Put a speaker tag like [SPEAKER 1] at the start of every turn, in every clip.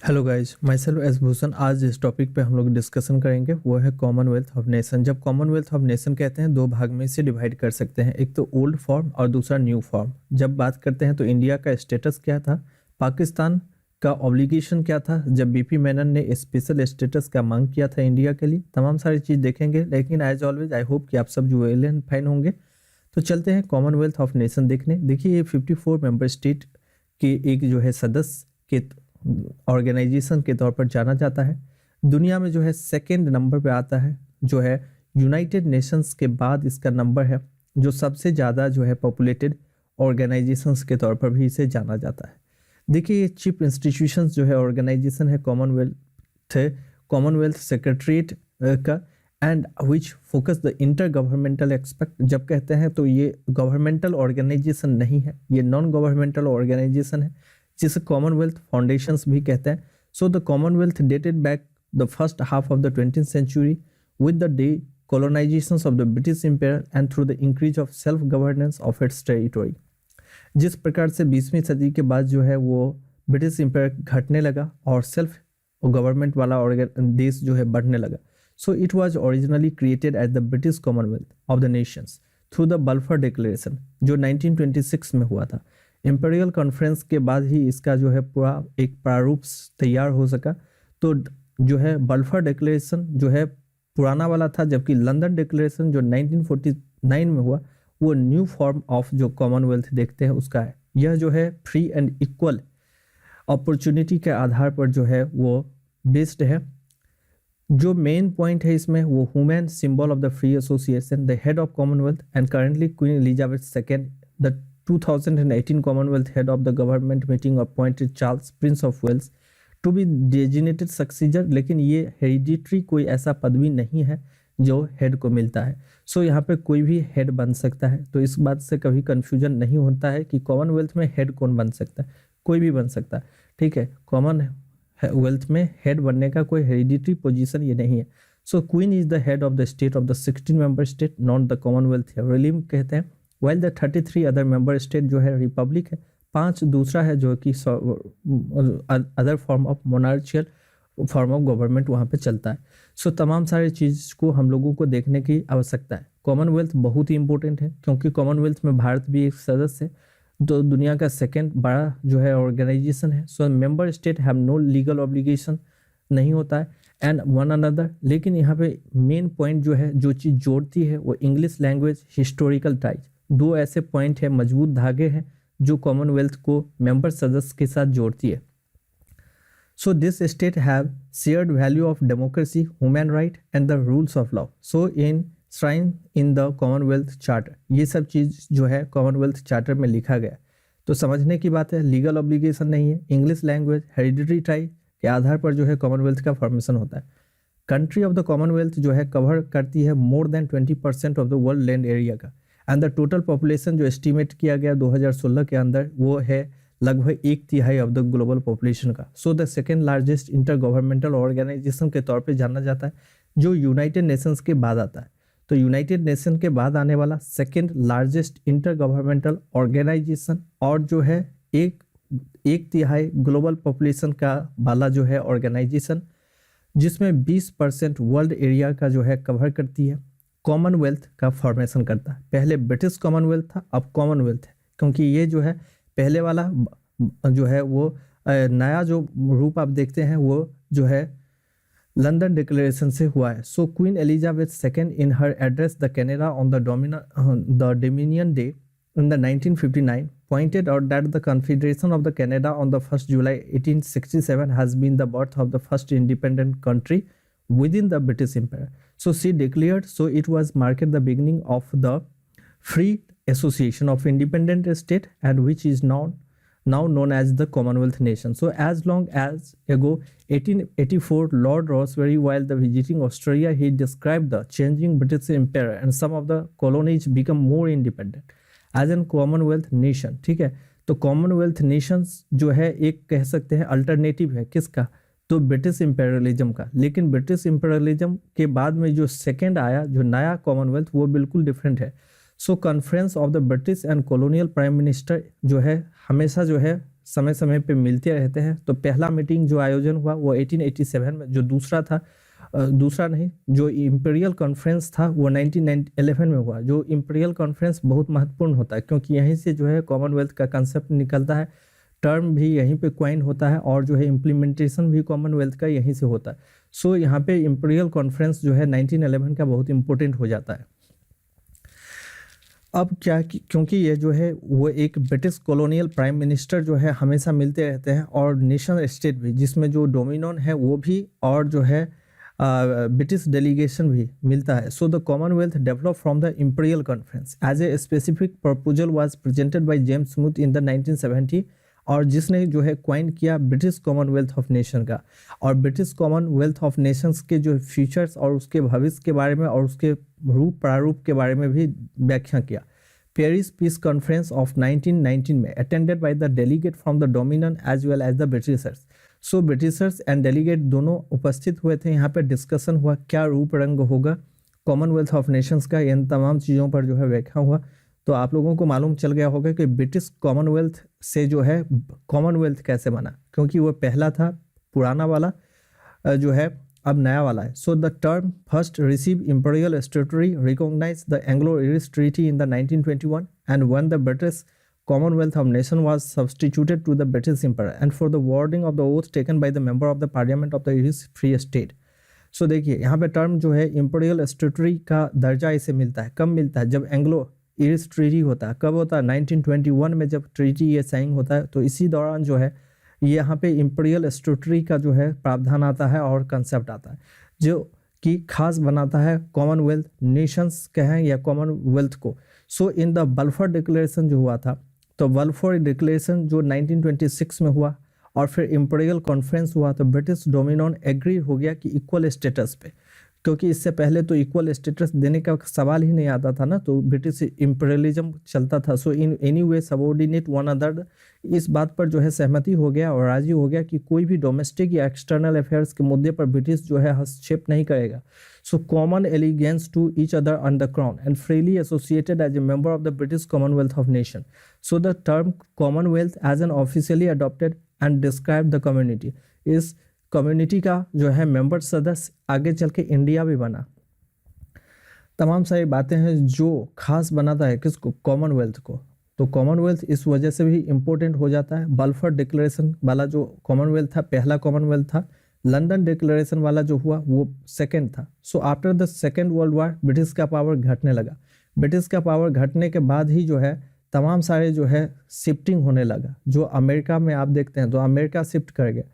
[SPEAKER 1] Hello guys, my self S Bhushan. आज जिस topic पे हम लोग डिस्कशन करेंगे वो है कॉमनवेल्थ ऑफ नेशन। जब कॉमनवेल्थ ऑफ नेशन कहते हैं दो भाग में इसे डिवाइड कर सकते हैं, एक तो ओल्ड फॉर्म और दूसरा न्यू फॉर्म। जब बात करते हैं तो इंडिया का स्टेटस क्या था, पाकिस्तान का ऑब्लिगेशन क्या था जब बीपी मेनन ने स्पेशल स्टेटस का मांग किया था इंडिया के लिए, तमाम सारी चीज़ देखेंगे। लेकिन एज ऑलवेज आई होप कि आप सब जो वेल एंड फाइन होंगे। तो चलते हैं कॉमनवेल्थ ऑफ नेशन देखने। देखिए, ये 54 मेंबर स्टेट के एक जो है सदस्य के ऑर्गेनाइजेशन के तौर पर जाना जाता है। दुनिया में जो है सेकेंड नंबर पे आता है, जो है यूनाइटेड नेशंस के बाद इसका नंबर है, जो सबसे ज़्यादा जो है पॉपुलेटेड ऑर्गेनाइजेशंस के तौर पर भी इसे जाना जाता है। देखिए, ये चीफ इंस्टीट्यूशंस जो है ऑर्गेनाइजेशन है कॉमनवेल्थ सेक्रेटरीट का, and which focus the inter governmental expect. जब कहते हैं तो ये गवर्नमेंटल ऑर्गेनाइजेशन नहीं है, ये नॉन गवर्नमेंटल ऑर्गेनाइजेशन है, जिसे कॉमनवेल्थ फाउंडेशंस भी कहते हैं। So the Commonwealth dated back the first half of the 20th century with the day colonizations of the British Empire and through the increase of self governance of its territory। जिस प्रकार से 20वीं सदी के बाद जो है वो ब्रिटिश एम्पायर घटने लगा और सेल्फ गवर्नमेंट वाला देश जो है बढ़ने लगा। So it was originally created at the British Commonwealth of the nations through the Balfour declaration, जो 1926 में हुआ था। इंपीरियल कॉन्फ्रेंस के बाद ही इसका जो है पूरा एक प्रारूप तैयार हो सका। तो जो है बल्फोर डिक्लेरेशन जो है पुराना वाला था, जबकि लंदन डिक्लेरेशन जो 1949 में हुआ वो न्यू फॉर्म ऑफ जो कॉमनवेल्थ देखते हैं उसका है। यह जो है फ्री एंड इक्वल अपॉर्चुनिटी के आधार पर जो है वो बेस्ड है। जो मेन पॉइंट है इसमें वो women symbol of the free association, the head of Commonwealth and currently queen Elizabeth second, the 2018 Commonwealth Head of the Government Meeting appointed Charles Prince of Wales to be designated successor। लेकिन ये hereditary कोई ऐसा पदवी नहीं है जो head को मिलता है। सो यहाँ पे कोई भी हेड बन सकता है, तो इस बात से कभी कंफ्यूजन नहीं होता है कि कॉमनवेल्थ में हेड कौन बन सकता है, कोई भी बन सकता है। ठीक है, कॉमनवेल्थ में हेड बनने का कोई हेरिडिटरी पोजीशन ये नहीं है। So queen is the head of the state of the 16 member state not the Commonwealth realm कहते हैं। While the 33 other member state जो है रिपब्लिक है, 5 दूसरा है जो कि other form of monarchial form of government वहाँ पे चलता है। सो तमाम सारी चीज़ को हम लोगों को देखने की आवश्यकता है। कॉमनवेल्थ बहुत ही इंपॉर्टेंट है क्योंकि कॉमनवेल्थ में भारत भी एक सदस्य है, तो दुनिया का सेकेंड बड़ा जो है ऑर्गेनाइजेशन है। So member state have no legal obligation नहीं होता है एंड वन अनदर। लेकिन यहाँ पे मेन पॉइंट जो है, जो चीज़ जोड़ती है वो इंग्लिश लैंग्वेज, हिस्टोरिकल टाइज, दो ऐसे पॉइंट है, मजबूत धागे हैं जो कॉमनवेल्थ को मेंबर सदस्य के साथ जोड़ती है। So this state have shared value of democracy, human right and the rules of law. So in shrine in the Commonwealth charter, ये सब चीज़ जो है कॉमनवेल्थ चार्टर में लिखा गया। तो समझने की बात है, लीगल ऑब्लिगेशन नहीं है, इंग्लिश लैंग्वेज, हेरिडिटरी टाइप के आधार पर जो है कॉमनवेल्थ का फॉर्मेशन होता है। कंट्री ऑफ द कॉमनवेल्थ जो है कवर करती है more than 20% of the world land area का, एंड द टोटल पॉपुलेशन जो एस्टिमेट किया गया 2016 के अंदर वो है लगभग 1/3 ऑफ द ग्लोबल पॉपुलेशन का। So the second largest intergovernmental organisation के तौर पे जाना जाता है, जो यूनाइटेड नेशंस के बाद आता है। तो यूनाइटेड नेशन के बाद आने वाला second largest intergovernmental organisation और जो है एक तिहाई ग्लोबल पॉपुलेशन का वाला जो है ऑर्गेनाइजेशन, जिसमें 20% वर्ल्ड एरिया का जो है कवर करती है, कॉमनवेल्थ का फॉर्मेशन करता है। पहले ब्रिटिश कॉमनवेल्थ था, अब कॉमनवेल्थ है, क्योंकि ये जो है पहले वाला जो है वो नया जो रूप आप देखते हैं वो जो है लंदन डिक्लेरेशन से हुआ है। So queen Elizabeth second in her address the Canada on the dominion day in the 1959 pointed out that the Confederation of the Canada on the 1st July 1867 has been the birth of the first independent country within the British Empire. So she declared, so it was marked the beginning of the free association of independent state and which is now known as the Commonwealth nation. So as long as ago 1884 Lord Rosebery, while the visiting Australia, he described the changing British Empire and some of the colonies become more independent as an Commonwealth nation. ठीक है, तो Commonwealth Nations जो है एक कह सकते हैं alternative है किसका, तो ब्रिटिश इंपेरियलिज्म का। लेकिन ब्रिटिश इंपेरियलिज्म के बाद में जो सेकेंड आया, जो नया कॉमनवेल्थ, वो बिल्कुल डिफरेंट है। So conference of the British and colonial prime minister जो है हमेशा जो है समय समय पे मिलते रहते हैं। तो पहला मीटिंग जो आयोजन हुआ वो 1887 में, जो दूसरा नहीं, जो इंपीरियल कॉन्फ्रेंस था वो 1911 में हुआ। जो इंपीरियल कॉन्फ्रेंस बहुत महत्वपूर्ण होता है क्योंकि यहीं से जो है कॉमनवेल्थ का कंसेप्ट निकलता है, टर्म भी यहीं पे क्वाइन होता है और जो है इम्प्लीमेंटेशन भी कॉमनवेल्थ का यहीं से होता है। सो यहाँ पे इंपीरियल कॉन्फ्रेंस जो है 1911 का बहुत इंपॉर्टेंट हो जाता है। अब क्या क्योंकि ये जो है वो एक ब्रिटिश कॉलोनियल प्राइम मिनिस्टर जो है हमेशा मिलते रहते हैं, और नेशन स्टेट भी जिसमें जो डोमिनियन है वो भी, और जो है ब्रिटिश डेलीगेशन भी मिलता है। So the Commonwealth develop from the imperial conference as a specific proposal was presented by James Smith in the 1970, और जिसने जो है क्वाइन किया ब्रिटिश कॉमनवेल्थ ऑफ नेशन का। और ब्रिटिश कॉमनवेल्थ ऑफ नेशंस के जो फीचर्स और उसके भविष्य के बारे में और उसके रूप प्रारूप के बारे में भी व्याख्या किया। पेरिस पीस कॉन्फ्रेंस ऑफ 1919 में attended by the delegate from the dominion as well as the britishers. So britishers and delegate दोनों उपस्थित हुए थे। यहाँ पे डिस्कशन हुआ क्या रूप रंग होगा कॉमनवेल्थ ऑफ नेशंस का, इन तमाम चीज़ों पर जो है व्याख्या हुआ। तो आप लोगों को मालूम चल गया होगा कि ब्रिटिश कॉमनवेल्थ से जो है कॉमनवेल्थ कैसे बना, क्योंकि वो पहला था पुराना वाला, जो है अब नया वाला है। So the term first receive imperial statutory recognise the Anglo Irish treaty in the 1921 and one the British Commonwealth of Nation was substituted to the British Empire and for the wording of the oath taken by the member of the Parliament of the Irish Free State. So देखिए यहाँ पे term जो है imperial स्टेटरी का दर्जा इसे मिलता है। कब मिलता है? जब एंग्लो इरिश ट्रीटी होता है। कब होता है? 1921 में जब ट्रीटी ये साइन होता है, तो इसी दौरान जो है यहाँ पे इंपीरियल स्टेटरी का जो है प्रावधान आता है और कंसेप्ट आता है, जो कि खास बनाता है कॉमनवेल्थ नेशंस कहें या कॉमनवेल्थ को। सो इन द बल्फोर डिक्लेरेशन जो हुआ था, तो बल्फोर डिक्लेरेशन जो 1926 में हुआ और फिर इंपीरियल कॉन्फ्रेंस हुआ, तो ब्रिटिश डोमिनियन एग्री हो गया कि इक्वल स्टेटस पे, क्योंकि इससे पहले तो इक्वल स्टेटस देने का सवाल ही नहीं आता था ना, तो ब्रिटिश इंपीरियलिज्म चलता था। So in any way subordinate one other, इस बात पर जो है सहमति हो गया और राजी हो गया कि कोई भी डोमेस्टिक या एक्सटर्नल अफेयर्स के मुद्दे पर ब्रिटिश जो है हस्तक्षेप नहीं करेगा। So common allegiance to each other under crown and freely associated as a member of the British Commonwealth of Nation. So the term Commonwealth as an officially adopted and described the community. इस community का जो है member सदस्य आगे चल के India भी बना। तमाम सारी बातें हैं जो खास बनाता है किसको? कॉमनवेल्थ को। तो कॉमनवेल्थ इस वजह से भी इम्पोर्टेंट हो जाता है। बल्फोर डिक्लेरेशन वाला जो कॉमनवेल्थ था, पहला कॉमनवेल्थ था। लंदन डिक्लेरेशन वाला जो हुआ वो सेकंड था। So after the second world war British का पावर घटने लगा। ब्रिटिश का पावर घटने के बाद ही जो है तमाम सारे जो है शिफ्टिंग होने लगा। जो अमेरिका में आप देखते हैं तो अमेरिका शिफ्ट कर गया,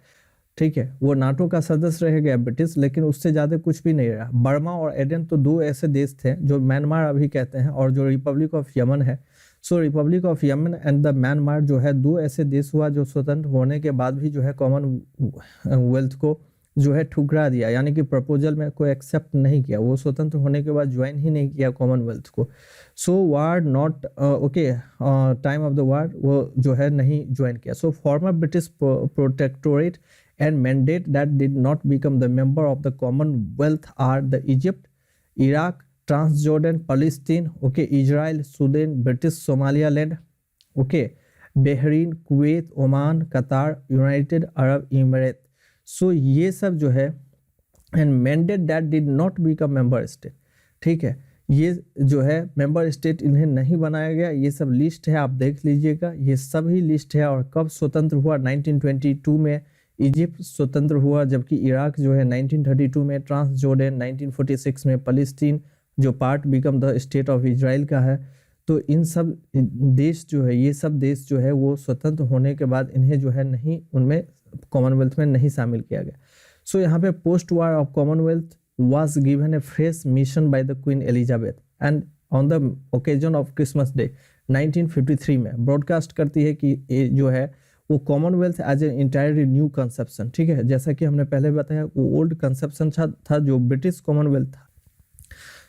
[SPEAKER 1] ठीक है, वो नाटो का सदस्य रह गया ब्रिटिश, लेकिन उससे ज़्यादा कुछ भी नहीं रहा। बर्मा और एडन तो दो ऐसे देश थे जो म्यांमार अभी कहते हैं, और जो रिपब्लिक ऑफ यमन है। So republic of Yemen and the Myanmar जो है दो ऐसे देश हुआ जो स्वतंत्र होने के बाद भी जो है कॉमनवेल्थ को जो है ठुकरा दिया, यानी कि प्रपोजल में कोई एक्सेप्ट नहीं किया। वो स्वतंत्र होने के बाद ज्वाइन ही नहीं किया कॉमनवेल्थ को। So war not okay, time of the war वो जो है नहीं ज्वाइन किया। So former British protectorate and mandate that did not become the member of the Commonwealth are the Egypt, Iraq, Transjordan, Palestine, okay, Israel, Sudan, British Somaliland, okay, Bahrain, Kuwait, Oman, Qatar, United Arab Emirate. So ये सब जो है and mandate that did not become member state, ठीक है, ये जो है member state इन्हें नहीं बनाया गया। ये सब लिस्ट है, आप देख लीजिएगा, ये सभी लिस्ट है। और कब स्वतंत्र हुआ? 1922 में इजिप्ट स्वतंत्र हुआ, जबकि इराक जो है 1932 में, ट्रांसजॉर्डन 1946 में, पैलेस्टीन जो part become the state of Israel का है। तो इन सब देश जो है, ये सब देश जो है वो स्वतंत्र होने के बाद इन्हें जो है नहीं, उनमें कॉमनवेल्थ में नहीं शामिल किया गया। सो यहाँ पे post war of Commonwealth was given A fresh mission by the queen Elizabeth and on the occasion of Christmas day 1953 में ब्रॉडकास्ट करती है कि ये जो है वो Commonwealth as a entirely new conception, ठीक है, जैसा कि हमने पहले बताया वो ओल्ड कंसेप्शन था जो ब्रिटिश कॉमनवेल्थ था।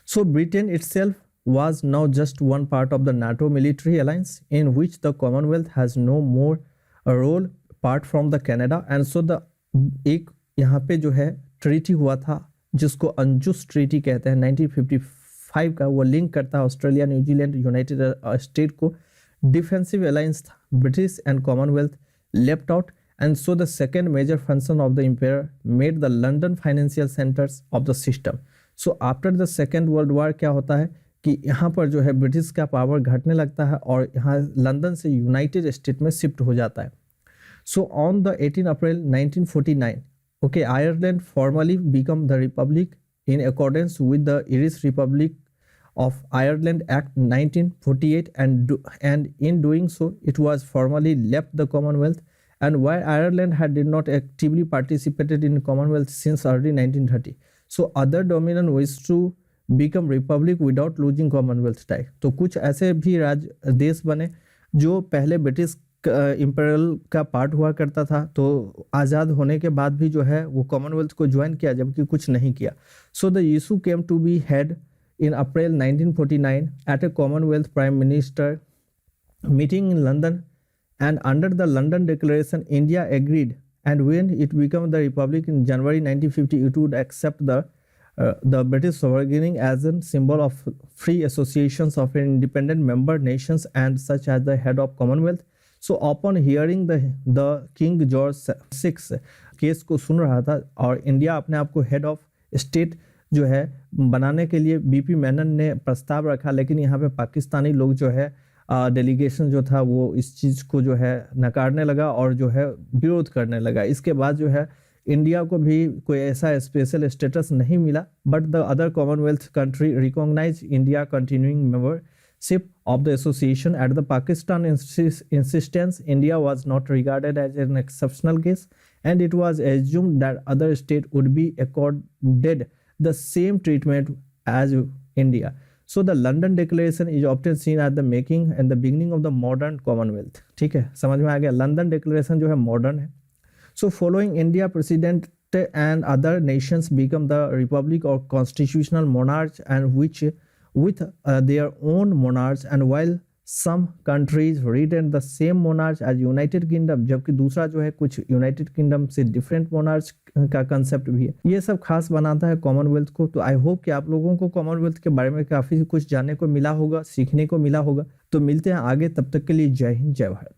[SPEAKER 1] So Britain itself was now just one part of the NATO military alliance in which the Commonwealth has no more a role apart from the Canada and so the एक यहाँ पे जो है treaty हुआ था जिसको अंजुस treaty कहते हैं 1955 का, वो लिंक करता है ऑस्ट्रेलिया, न्यूजीलैंड, यूनाइटेड स्टेट को। डिफेंसिव अलायंस था British and Commonwealth, left out, and so the second major function of the empire made the London financial centers of the system. So after the second world war क्या होता है कि यहाँ पर जो है ब्रिटिश का पावर घटने लगता है और यहाँ लंदन से यूनाइटेड स्टेट में शिफ्ट हो जाता है. So on the 18 April 1949, okay, Ireland formally became the republic in accordance with the Irish Republic of Ireland Act 1948, and in doing so, it was formally left the Commonwealth. And while Ireland did not actively participated in Commonwealth since early 1930, so other dominion wished to become republic without losing Commonwealth tie. तो कुछ ऐसे भी देश बने जो पहले British imperial का part हुआ करता था, तो आज़ाद होने के बाद भी जो है वो कॉमनवेल्थ को ज्वाइन किया, जबकि कुछ नहीं किया. So the issue came to be head in April 1949 at a Commonwealth Prime Minister meeting in London, and under the London Declaration, India agreed, and when it became the Republic in January 1950, it would accept the British sovereignty as a symbol of free associations of independent member nations and such as the head of Commonwealth. So upon hearing the King George VI case को सुन रहा था और India अपने आप को head of state जो है बनाने के लिए बीपी मेनन ने प्रस्ताव रखा, लेकिन यहाँ पे पाकिस्तानी लोग जो है डेलीगेशन जो था वो इस चीज़ को जो है नकारने लगा और जो है विरोध करने लगा. इसके बाद जो है इंडिया को भी कोई ऐसा स्पेशल स्टेटस नहीं मिला, but the other Commonwealth country recognise India continuing membership of the association. At the Pakistan insistence, India was not regarded as an exceptional case and it was assumed that other state would be accorded the same treatment as India. So the London Declaration is often seen as the making and the beginning of the modern Commonwealth. ठीक है, समझ में आ गया. London declaration जो है modern है. So following India, President and other nations become the republic or constitutional monarch, and which with their own monarchs, and while some countries retain the same monarch as United Kingdom, जबकि दूसरा जो है कुछ United kingdom से different monarch का concept भी है. ये सब खास बनाता है कॉमनवेल्थ को. तो आई होप कि आप लोगों को कॉमनवेल्थ के बारे में काफ़ी कुछ जानने को मिला होगा, सीखने को मिला होगा. तो मिलते हैं आगे, तब तक के लिए जय हिंद, जय भारत.